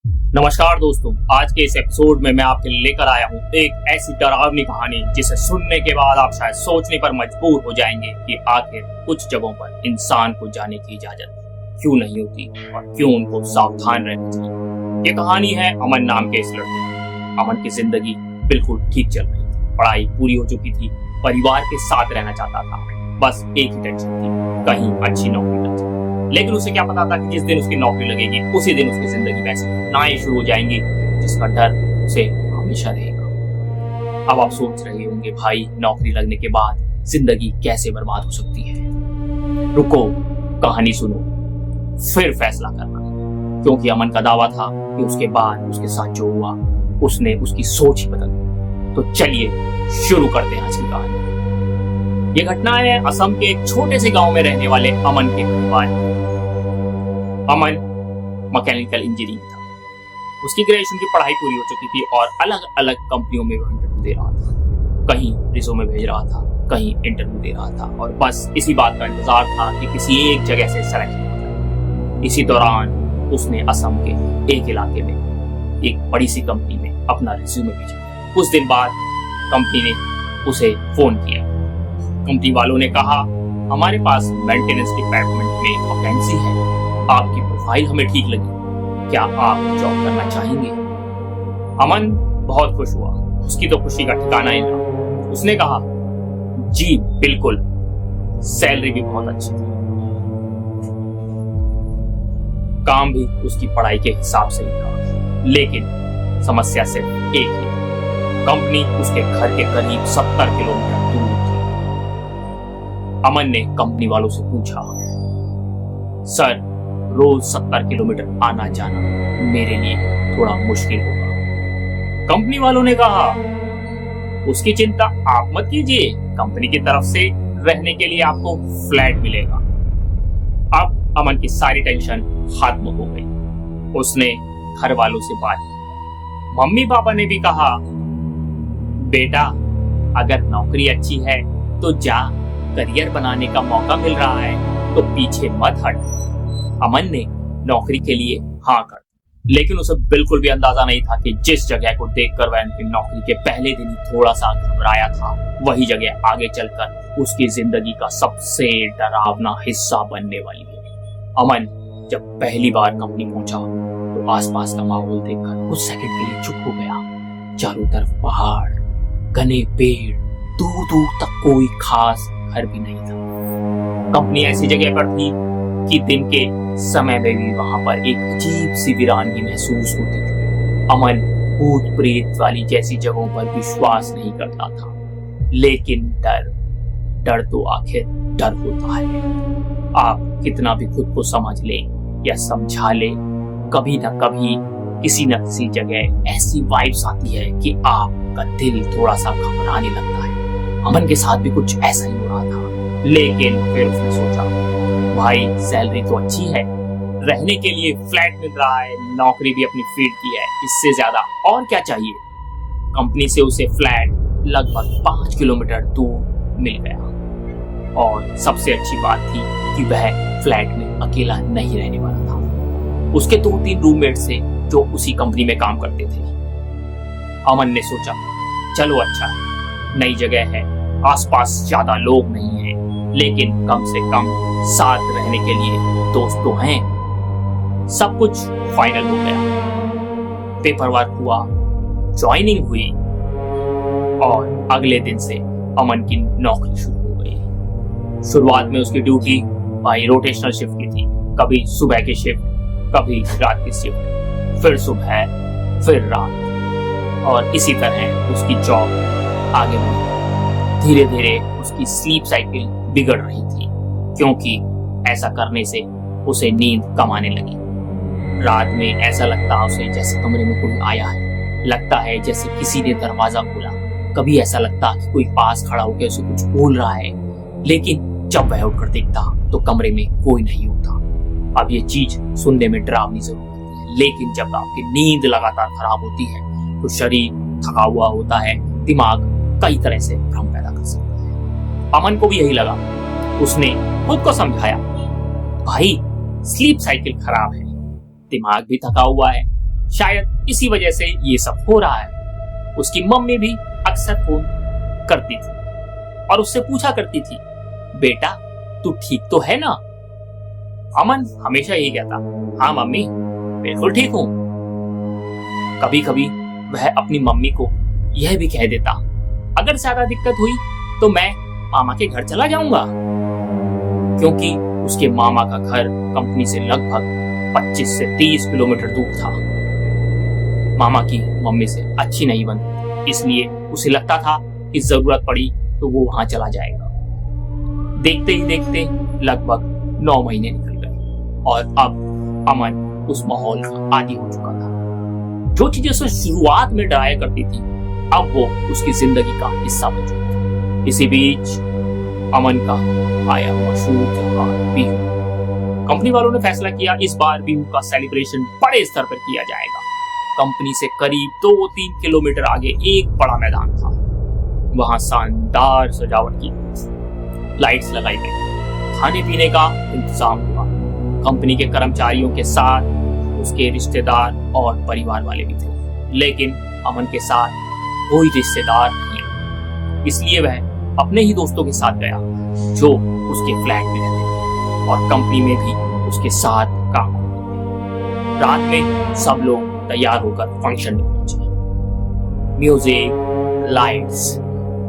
नमस्कार दोस्तों, आज के इस एपिसोड में मैं आपके लिए लेकर आया हूँ एक ऐसी डरावनी कहानी जिसे सुनने के बाद आप शायद सोचने पर मजबूर हो जाएंगे कि आखिर कुछ जगहों पर इंसान को जाने की इजाजत क्यों नहीं होती और क्यों उनको सावधान रहना चाहिए। ये कहानी है अमन नाम के इस लड़के की। अमन की जिंदगी बिल्कुल ठीक चल रही थी, पढ़ाई पूरी हो चुकी थी, परिवार के साथ रहना चाहता था, बस एक ही टेंशन थी, कहीं अच्छी नौकरी लग जाए। लेकिन उसे क्या पता था कि जिस दिन उसकी नौकरी लगेगी उसी दिन उसकी जिंदगी वैसी घटनाएं शुरू हो जाएंगी जिसका डर उसे हमेशा रहेगा। अब आप सोच रहे होंगे, भाई नौकरी लगने के बाद जिंदगी कैसे बर्बाद हो सकती है। रुको, कहानी सुनो, फिर फैसला करना, क्योंकि अमन का दावा था कि उसके बाद उसके साथ जो हुआ उसने उसकी सोच ही बदल दी। तो चलिए शुरू करते हैं आज की कहानी। ये घटना है असम के एक छोटे से गांव में रहने वाले अमन के परिवार की। अमन मैकेनिकल इंजीनियरिंग था। उसकी ग्रेजुएशन की पढ़ाई पूरी हो चुकी थी और अलग अलग कंपनियों में इंटरव्यू दे रहा था। कहीं रिज्यूमे भेज रहा था, कहीं इंटरव्यू दे रहा था और बस इसी बात का इंतजार था कि किसी एक जगह से सेलेक्ट हो जाए। इसी दौरान उसने असम के एक इलाके में एक बड़ी सी कंपनी में अपना रिज्यूमे भेजा। कुछ दिन बाद कंपनी ने उसे फोन किया। कंपनी वालों ने कहा, हमारे पास मेंटेनेंस डिपार्टमेंट में वैकेंसी है, आपकी प्रोफाइल हमें ठीक लगी, क्या आप जॉब करना चाहेंगे? अमन बहुत खुश हुआ, उसकी तो खुशी का ठिकाना ही ना। उसने कहा, जी बिल्कुल, सैलरी भी बहुत अच्छी थी, काम भी उसकी पढ़ाई के हिसाब से ही था। लेकिन समस्या सिर्फ एक ही, कंपनी उसके घर के करीब 70 किलोमीटर दूर थी। अमन ने कंपनी वालों से पूछा, सर रोज 70 किलोमीटर आना जाना मेरे लिए थोड़ा मुश्किल होगा। कंपनी वालों ने कहा, उसकी चिंता आप मत कीजिए, कंपनी की तरफ से रहने के लिए आपको फ्लैट मिलेगा। अब अमन की सारी टेंशन खत्म हो गई। उसने घर वालों से बात की। मम्मी पापा ने भी कहा, बेटा अगर नौकरी अच्छी है तो जा, करियर बनाने का मौका मिल रहा है तो पीछे मत हट। अमन ने नौकरी के लिए हाँ कर दी, लेकिन उसे बिल्कुल भी अंदाजा नहीं था कि जिस जगह को देखकर वह उनकी नौकरी के पहले दिन ही थोड़ा सा घबराया था, वही जगह आगे चलकर उसकी जिंदगी का सबसे डरावना हिस्सा बनने वाली है। अमन जब पहली बार कंपनी पहुंचा तो आसपास का माहौल देखकर कुछ सेकंड के लिए चुप हो गया। चारों तरफ पहाड़, घने पेड़, दूर दूर तक कोई खास घर भी नहीं था। कंपनी ऐसी जगह पर थी कि दिन के समय में भी वहां पर एक अजीब सी वीरानगी महसूस होती थी। अमन भूत प्रेत वाली जैसी जगहों पर विश्वास नहीं करता था, लेकिन डर तो आखिर डर होता है। आप कितना भी खुद को समझ लें या समझा लें, कभी ना कभी किसी न किसी जगह ऐसी वाइब्स आती है कि आपका दिल थोड़ा सा घबराने लगता है। अमन के साथ भी कुछ ऐसा ही हो रहा था, लेकिन फिर उसने सोचा, भाई सैलरी तो अच्छी है, रहने के लिए फ्लैट मिल रहा है, नौकरी भी अपनी फील्ड की है, इससे ज्यादा और क्या चाहिए। कंपनी से उसे फ्लैट लगभग 5 किलोमीटर दूर मिल गया और सबसे अच्छी बात थी कि वह फ्लैट में अकेला नहीं रहने वाला था। उसके 2-3 रूममेट से जो उसी कंपनी में काम करते थे। अमन ने सोचा, चलो अच्छा है, नई जगह है, आसपास ज्यादा लोग नहीं हैं, लेकिन कम से कम साथ रहने के लिए दोस्त तो हैं। सब कुछ फाइनल हो गया, पेपर वर्क हुआ, ज्वाइनिंग हुई और अगले दिन से अमन की नौकरी शुरू हो गई। शुरुआत में उसकी ड्यूटी भाई रोटेशनल शिफ्ट की थी, कभी सुबह की शिफ्ट, कभी रात की शिफ्ट, फिर सुबह, फिर रात, और इसी तरह उसकी जॉब आगे बढ़ी। धीरे धीरे उसकी स्लीप साइकिल बिगड़ रही थी, क्योंकि ऐसा करने से उसे नींद कम आने लगी। रात में ऐसा लगता उसे जैसे कमरे में कोई आया है, लगता है जैसे किसी ने दरवाजा खोला। कभी ऐसा लगता कि कोई पास खड़ा होकर उसे कुछ बोल रहा है, लेकिन जब वह उठकर देखता तो कमरे में कोई नहीं होता। अब ये चीज सुनने में डरावनी जरूर लगती है, लेकिन जब आपकी नींद लगातार खराब होती है तो शरीर थका हुआ होता है, दिमाग कई तरह से भ्रम पैदा कर सकता है। अमन को भी यही लगा। उसने खुद को समझाया, भाई स्लीप साइकिल खराब है, दिमाग भी थका हुआ है, शायद इसी वजह से ये सब हो रहा है। उसकी मम्मी भी अक्सर फोन करती थी और उससे पूछा करती थी, बेटा तू ठीक तो है ना? अमन हमेशा यही कहता, हाँ मम्मी बिल्कुल ठीक हूं। कभी कभी वह अपनी मम्मी को यह भी कह देता, अगर ज्यादा दिक्कत हुई तो मैं मामा के घर चला जाऊंगा, क्योंकि उसके मामा का घर कंपनी से लगभग 25 से 30 किलोमीटर दूर था। मामा की मम्मी से अच्छी नहीं बनती, इसलिए उसे लगता था कि जरूरत पड़ी तो वो वहां चला जाएगा। देखते ही देखते लगभग 9 महीने निकल गए और अब अमन उस माहौल का आदी हो चुका था। जो चीजें उसे शुरुआत में डराया करती थी, अब वो उसकी जिंदगी का हिस्सा बन चुकी थी। इसी बीच अमन का आया मशहूर त्योहार बिहू। कंपनी वालों ने फैसला किया इस बार बिहू का सेलिब्रेशन बड़े स्तर पर किया जाएगा। कंपनी से करीब 2-3 किलोमीटर आगे एक बड़ा मैदान था। वहां शानदार सजावट की, लाइट्स लगाई गई, खाने पीने का इंतजाम हुआ। कंपनी के कर्मचारियों के साथ उसके रिश्तेदार और परिवार वाले भी थे, लेकिन अमन के साथ कोई रिश्तेदार नहीं, इसलिए वह अपने ही दोस्तों के साथ गया जो उसके फ्लैट में रहते थे और कंपनी में भी उसके साथ काम करते थे। रात में सब लोग तैयार होकर फंक्शन में पहुंचे। म्यूजिक, लाइट्स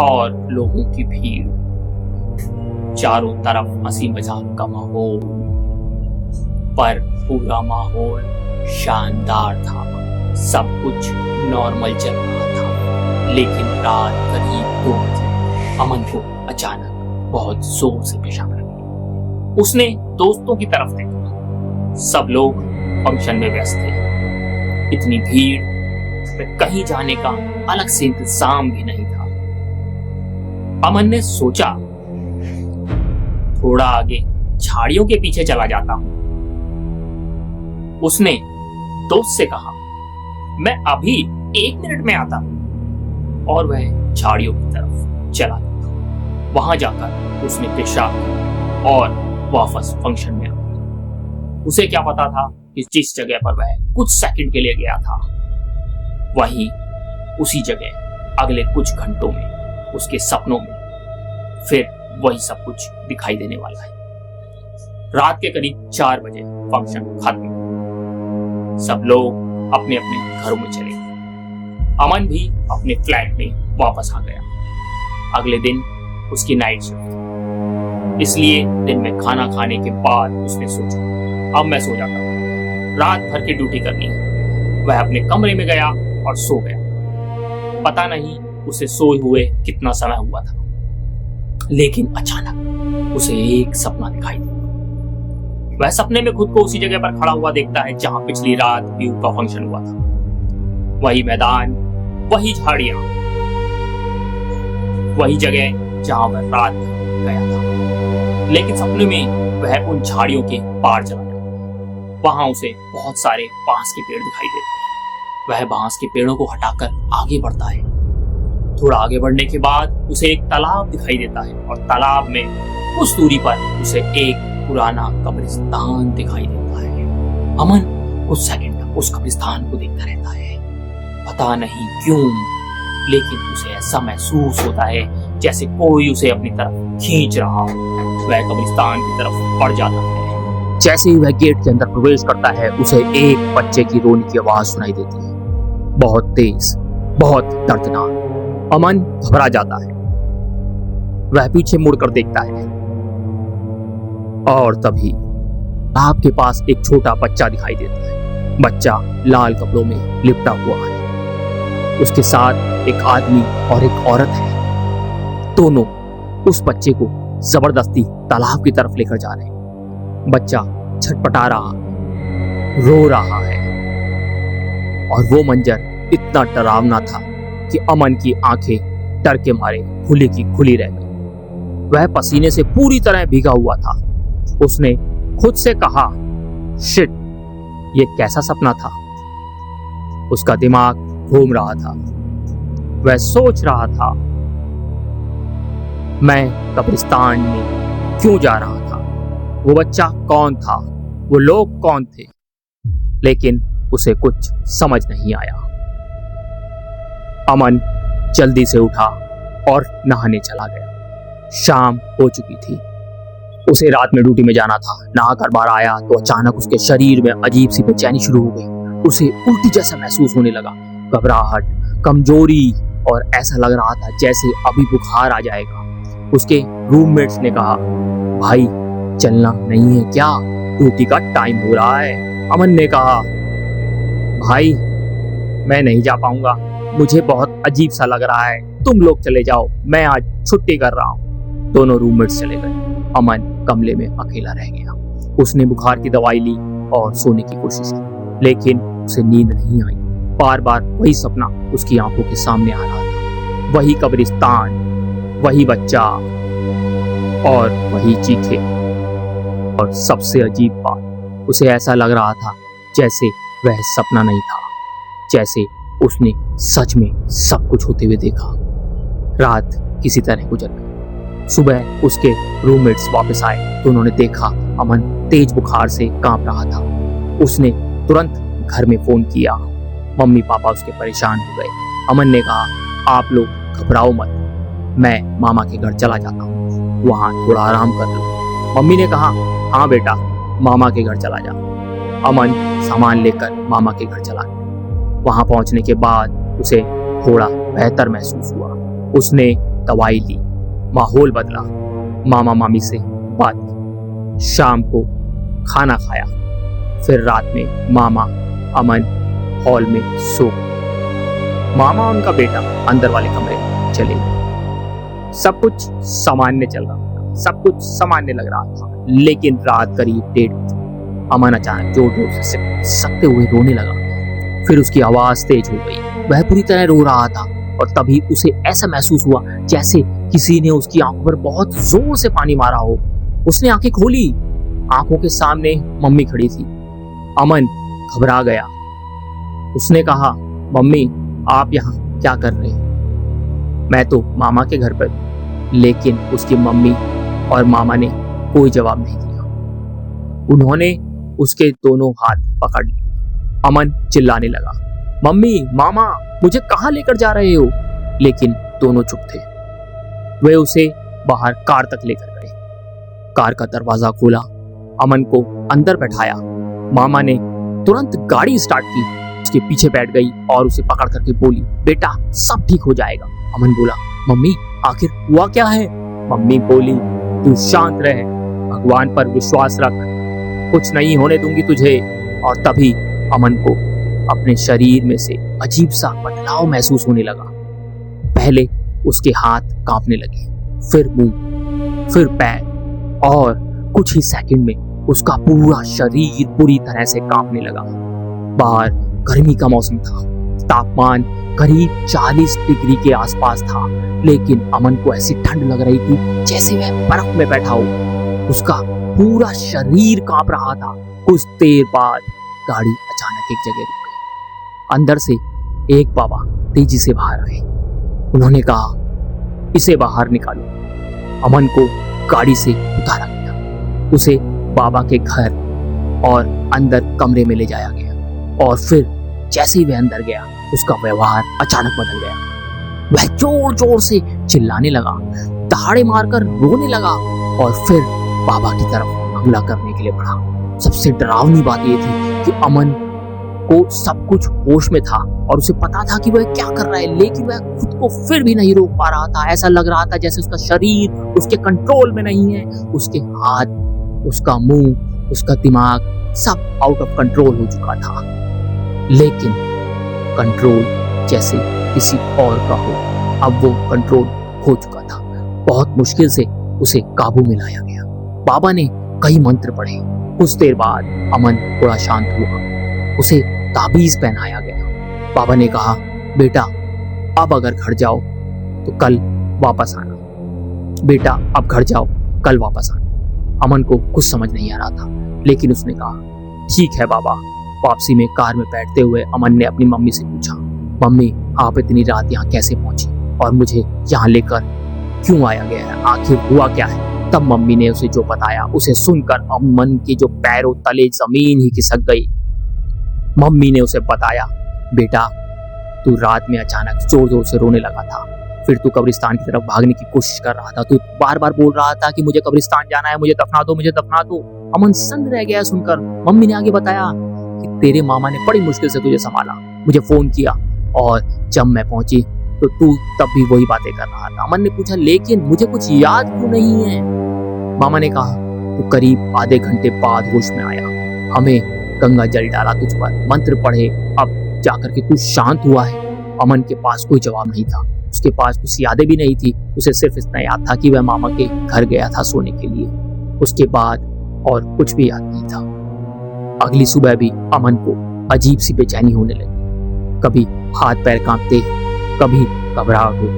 और लोगों की भीड़, चारों तरफ हंसी मजाक का माहौल, पर पूरा माहौल शानदार था। सब कुछ नॉर्मल चल रहा था, लेकिन रात करीब 2 बजे अमन को अचानक बहुत जोर से पेशाब लगा। उसने दोस्तों की तरफ देखा, सब लोग फंक्शन में व्यस्त थे। इतनी भीड़ में कहीं जाने का अलग से इंतजाम भी नहीं था। अमन ने सोचा, थोड़ा आगे झाड़ियों के पीछे चला जाता हूं। उसने दोस्त से कहा, मैं अभी 1 मिनट में आता हूं, और वह झाड़ियों की तरफ चला गया। वहां जाकर उसने पेशाब किया और वापस फंक्शन में आ गया। उसे क्या पता था कि जिस जगह पर वह कुछ सेकंड के लिए गया था, वहीं उसी जगह अगले कुछ घंटों में उसके सपनों में फिर वही सब कुछ दिखाई देने वाला है। रात के करीब 4 बजे फंक्शन खत्म। सब लोग अपने अपने घरों में चले गए। अमन भी अपने फ्लैट में वापस आ गया। अगले दिन उसकी नाइट शिफ्ट थी, इसलिए दिन में खाना खाने के बाद उसने सोचा, अब मैं सो जाता हूँ, रात भर की ड्यूटी करनी है। वह अपने कमरे में गया और सो गया। पता नहीं उसे सोए हुए कितना समय हुआ था, लेकिन अचानक उसे एक सपना दिखाई दिया। वह सपने में खुद को उसी जगह पर खड़ा हुआ देखता है जहां पिछली रात बिहू का फंक्शन हुआ था। वही मैदान, वही झाड़ियां, वही जगह जहां वह रात गया था। लेकिन सपने में वह उन झाड़ियों के पार चला गया। वहां उसे बहुत सारे बांस के पेड़ दिखाई देते हैं। वह बांस के पेड़ों को हटाकर आगे बढ़ता है। थोड़ा आगे बढ़ने के बाद उसे एक तालाब दिखाई देता है और तालाब में कुछ दूरी पर उसे एक पुराना कब्रिस्तान दिखाई देता है। अमन कुछ सेकंड तक उस कब्रिस्तान को देखता रहता है। पता नहीं क्यों, लेकिन उसे ऐसा महसूस होता है जैसे कोई उसे अपनी तरफ खींच रहा हो। वह कब्रिस्तान की तरफ बढ़ जाता है। जैसे ही वह गेट के अंदर प्रवेश करता है, उसे एक बच्चे की रोने की आवाज सुनाई देती है, बहुत तेज, बहुत दर्दनाक। अमन घबरा जाता है। वह पीछे मुड़कर देखता है और तभी आपके पास एक छोटा बच्चा दिखाई देता है। बच्चा लाल कपड़ों में लिपटा हुआ है। उसके साथ एक आदमी और एक औरत है। दोनों उस बच्चे को जबरदस्ती तालाब की तरफ लेकर जा रहे हैं। बच्चा छटपटा रहा, रो रहा है, और वो मंजर इतना डरावना था कि अमन की आंखें डर के मारे खुली की खुली रह गई। वह पसीने से पूरी तरह भीगा हुआ था। उसने खुद से कहा, शिट, ये कैसा सपना था। उसका दिमाग घूम रहा था। वह सोच रहा था, मैं कब्रिस्तान में क्यों जा रहा था, वो बच्चा कौन था, वो लोग कौन थे। लेकिन उसे कुछ समझ नहीं आया। अमन जल्दी से उठा और नहाने चला गया। शाम हो चुकी थी। उसे रात में ड्यूटी में जाना था। नहाकर बाहर आया तो अचानक उसके शरीर में अजीब सी बेचैनी शुरू हो गई। उसे उल्टी जैसा महसूस होने लगा, घबराहट, कमजोरी, और ऐसा लग रहा था जैसे अभी बुखार आ जाएगा। उसके रूममेट्स ने कहा, भाई चलना नहीं है क्या, ड्यूटी का टाइम हो रहा है। अमन ने कहा, भाई मैं नहीं जा पाऊंगा, मुझे बहुत अजीब सा लग रहा है, तुम लोग चले जाओ, मैं आज छुट्टी कर रहा हूँ। दोनों रूममेट्स चले गए। अमन कमरे में अकेला रह गया। उसने बुखार की दवाई ली और सोने की कोशिश की, लेकिन उसे नींद नहीं आई। बार बार वही सपना उसकी आंखों के सामने आ रहा था, वही कब्रिस्तान, वही बच्चा और वही चीखे। और सबसे अजीब बात, उसे ऐसा लग रहा था जैसे वह सपना नहीं था, जैसे उसने सच में सब कुछ होते हुए देखा। रात किसी तरह गुजर गई। सुबह उसके रूममेट्स वापस आए तो उन्होंने देखा अमन तेज बुखार से कांप रहा था। उसने तुरंत घर में फोन किया। मम्मी पापा उसके परेशान हो गए। अमन ने कहा, आप लोग घबराओ मत, मैं मामा के घर चला जाता हूँ, वहाँ थोड़ा आराम कर लो। मम्मी ने कहा, हाँ बेटा, मामा के घर चला जा। अमन सामान लेकर मामा के घर चला गया। वहाँ पहुँचने के बाद उसे थोड़ा बेहतर महसूस हुआ। उसने दवाई ली, माहौल बदला, मामा मामी से बात की, शाम को खाना खाया, फिर रात में मामा अमन हॉल में सो गए। मामा और उनका बेटा अंदर वाले कमरे में चले गए। सब कुछ सामान्य चल रहा था, सब कुछ सामान्य लग रहा था, लेकिन रात करीब 1:30 बजे अमन अचानक जोर जोर से सकते हुए रोने लगा। फिर उसकी आवाज तेज हो गई। वह पूरी तरह रो रहा था और तभी उसे ऐसा महसूस हुआ जैसे किसी ने उसकी आंखों पर बहुत जोर से पानी मारा हो। उसने आंखें खोली, आंखों के सामने मम्मी खड़ी थी। अमन घबरा गया। उसने कहा, मम्मी आप यहाँ क्या कर रहे हैं? मैं तो मामा के घर पर। लेकिन उसकी मम्मी और मामा ने कोई जवाब नहीं दिया। उन्होंने उसके दोनों हाथ पकड़ लिए। अमन चिल्लाने लगा, मम्मी, मामा, मुझे कहाँ लेकर जा रहे हो? लेकिन दोनों चुप थे। वे उसे बाहर कार तक लेकर गए। कार का दरवाजा खोला, अमन को अंदर बैठाया। मामा ने तुरंत गाड़ी स्टार्ट की, उसके पीछे बैठ गई और उसे पकड़ करके बोली, बेटा सब ठीक हो जाएगा। अमन बोला, मम्मी आखिर हुआ क्या है? मम्मी बोली, तू शांत रह, भगवान पर विश्वास रख, कुछ नहीं होने दूंगी तुझे। और तभी अमन को अपने शरीर में से अजीब सा बदलाव महसूस होने लगा। पहले उसके हाथ कांपने लगे, फिर मुंह, फिर पैर, और कुछ ही सेकंड में उसका पूरा शरीर पूरी तरह से कांपने लगा। बाहर गर्मी का मौसम था, तापमान करीब 40 डिग्री के आसपास था, लेकिन अमन को ऐसी ठंड लग रही थी जैसे वह बर्फ में बैठा हो। उसका पूरा शरीर कांप रहा था। कुछ देर बाद गाड़ी अचानक एक जगह रुक गई। अंदर से एक बाबा तेजी से बाहर आए। उन्होंने कहा, इसे बाहर निकालो। अमन को गाड़ी से उतारा गया। उसे बाबा के घर और अंदर कमरे में ले जाया गया। और फिर जैसे ही वह अंदर गया, उसका व्यवहार अचानक बदल गया। वह जोर जोर से चिल्लाने लगा, दहाड़े मारकर रोने लगा और फिर बाबा की तरफ हमला करने के लिए बढ़ा। सबसे डरावनी बात यह थी कि अमन को सब कुछ होश में था और उसे पता था कि वह क्या कर रहा है, लेकिन वह खुद को फिर भी नहीं रोक पा रहा था। ऐसा लग रहा था जैसे उसका शरीर उसके कंट्रोल में नहीं है। उसके हाथ, उसका मुंह, उसका दिमाग सब आउट ऑफ कंट्रोल हो चुका था। लेकिन कंट्रोल जैसे किसी और का हो, अब वो कंट्रोल खो चुका था। बहुत मुश्किल से उसे काबू में लाया गया। बाबा ने कई मंत्र पढ़े। कुछ देर बाद अमन थोड़ा शांत हुआ। उसे ताबीज पहनाया गया। बाबा ने कहा, बेटा अब अगर घर जाओ तो कल वापस आना। बेटा अब घर जाओ, कल वापस आना। अमन को कुछ समझ नहीं आ रहा था, लेकिन उसने कहा, ठीक है बाबा। वापसी में कार में बैठते हुए अमन ने अपनी मम्मी से पूछा, मम्मी आप इतनी रात यहाँ कैसे पहुंची और मुझे यहाँ लेकर क्यों आया गया है, आखिर हुआ क्या है? तब मम्मी ने उसे जो बताया, उसे सुनकर अमन के जो पैरों तले जमीन ही खिसक गई। मम्मी ने उसे बताया, बेटा तू रात में अचानक जोर जोर से रोने लगा था, फिर तू कब्रिस्तान की तरफ भागने की कोशिश कर रहा था, तू बार बार बोल रहा था कि मुझे कब्रिस्तान जाना है, मुझे दफना दो, मुझे दफना दो। अमन सन्न रह गया सुनकर। मम्मी ने आगे बताया कि तेरे मामा ने बड़ी मुश्किल से तुझे संभाला, मुझे फोन किया और जब मैं पहुंची तो तू तब भी वही बातें कर रहा था। अमन ने पूछा, लेकिन मुझे कुछ याद क्यों नहीं है? मामा ने कहा, तू करीब आधे घंटे बाद होश में आया, हमें गंगा जल डाला तुझ पर, मंत्र पढ़े, अब जाकर के तू शांत हुआ है। अमन के पास कोई जवाब नहीं था, उसके पास कुछ यादें भी नहीं थी, उसे सिर्फ इतना याद था कि वह मामा के घर गया था सोने के लिए। उसके बाद और कुछ भी याद नहीं था। अगली सुबह भी अमन को अजीब सी बेचैनी होने लगी, कभी हाथ पैर कांपते, कभी घबराहट हो,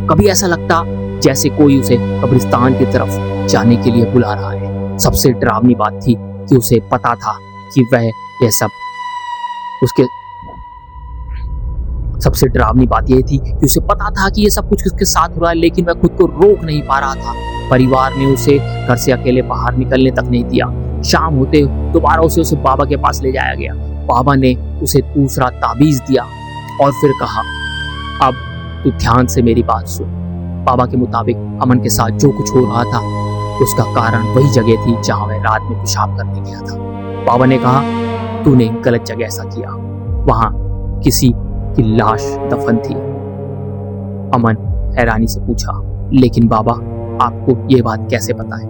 कभी ऐसा लगता जैसे कोई उसे कब्रिस्तान की तरफ जाने के लिए बुला रहा है। सबसे डरावनी बात थी कि उसे पता था कि वह यह सब उसके सबसे डरावनी बात यह थी कि उसे पता था कि यह सब कुछ उसके साथ हो रहा है, लेकिन वह खुद को रोक नहीं पा रहा था। परिवार ने उसे घर से अकेले बाहर निकलने तक नहीं दिया। शाम होते दोबारा उसे बाबा के पास ले जाया गया। बाबा ने उसे दूसरा ताबीज दिया और फिर कहा, अब तू ध्यान से मेरी बात सुन। बाबा के मुताबिक अमन के साथ जो कुछ हो रहा था उसका कारण वही जगह थी जहां वह रात में पेशाब करने गया था। बाबा ने कहा, तूने गलत जगह ऐसा किया, वहां किसी की लाश दफन थी। अमन हैरानी से पूछा, लेकिन बाबा आपको यह बात कैसे पता है?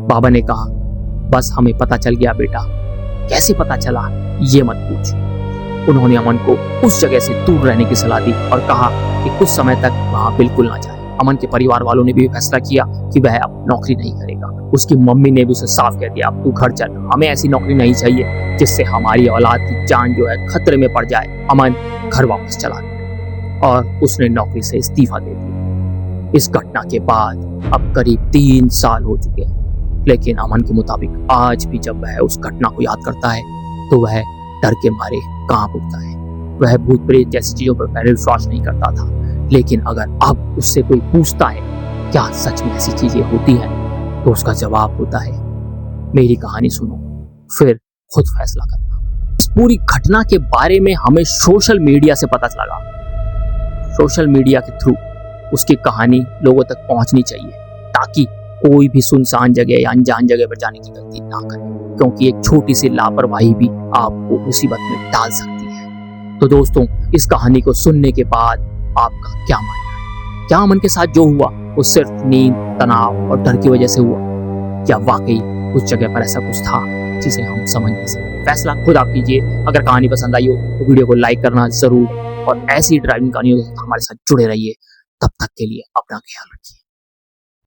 बाबा ने कहा, बस हमें पता चल गया बेटा। कैसे पता चला ये मत पूछ। उन्होंने अमन को उस जगह से दूर रहने की सलाह दी और कहा कि कुछ समय तक वहां बिल्कुल ना जाए। अमन के परिवार वालों ने भी फैसला किया कि वह अब नौकरी नहीं करेगा। उसकी मम्मी ने भी उसे साफ कह दिया, अब तू घर चल, हमें ऐसी नौकरी नहीं चाहिए जिससे हमारी औलाद की जान जो है खतरे में पड़ जाए। अमन घर वापस चला गया और उसने नौकरी से इस्तीफा दे दिया। इस घटना के बाद अब करीब 3 साल हो चुके हैं, लेकिन अमन के मुताबिक आज भी जब वह उस घटना को याद करता है तो वह डर के मारे कांप उठता है। वह भूत प्रेत जैसी चीजों पर पहले विश्वास नहीं करता था, लेकिन अगर अब उससे कोई पूछता है क्या सच में ऐसी चीजें होती हैं, तो उसका जवाब होता है, मेरी कहानी सुनो फिर खुद फैसला करना। इस पूरी घटना के बारे में हमें सोशल मीडिया से पता लगा। सोशल मीडिया के थ्रू उसकी कहानी लोगों तक पहुंचनी चाहिए ताकि कोई भी सुनसान जगह या अनजान जगह पर जाने की गलती ना करे, क्योंकि एक छोटी सी लापरवाही भी आपको मुसीबत में डाल सकती है। तो दोस्तों, इस कहानी को सुनने के बाद आपका क्या मानना है? क्या अमन के साथ जो हुआ वो सिर्फ नींद, तनाव और डर की वजह से हुआ, या वाकई उस जगह पर ऐसा कुछ था जिसे हम समझ नहीं सकते? फैसला खुद आप कीजिए। अगर कहानी पसंद आई हो तो वीडियो को लाइक करना जरूर, और ऐसी ड्राइविंग कहानियों के साथ हमारे साथ जुड़े रहिए। तब तक के लिए अपना ख्याल रखिए।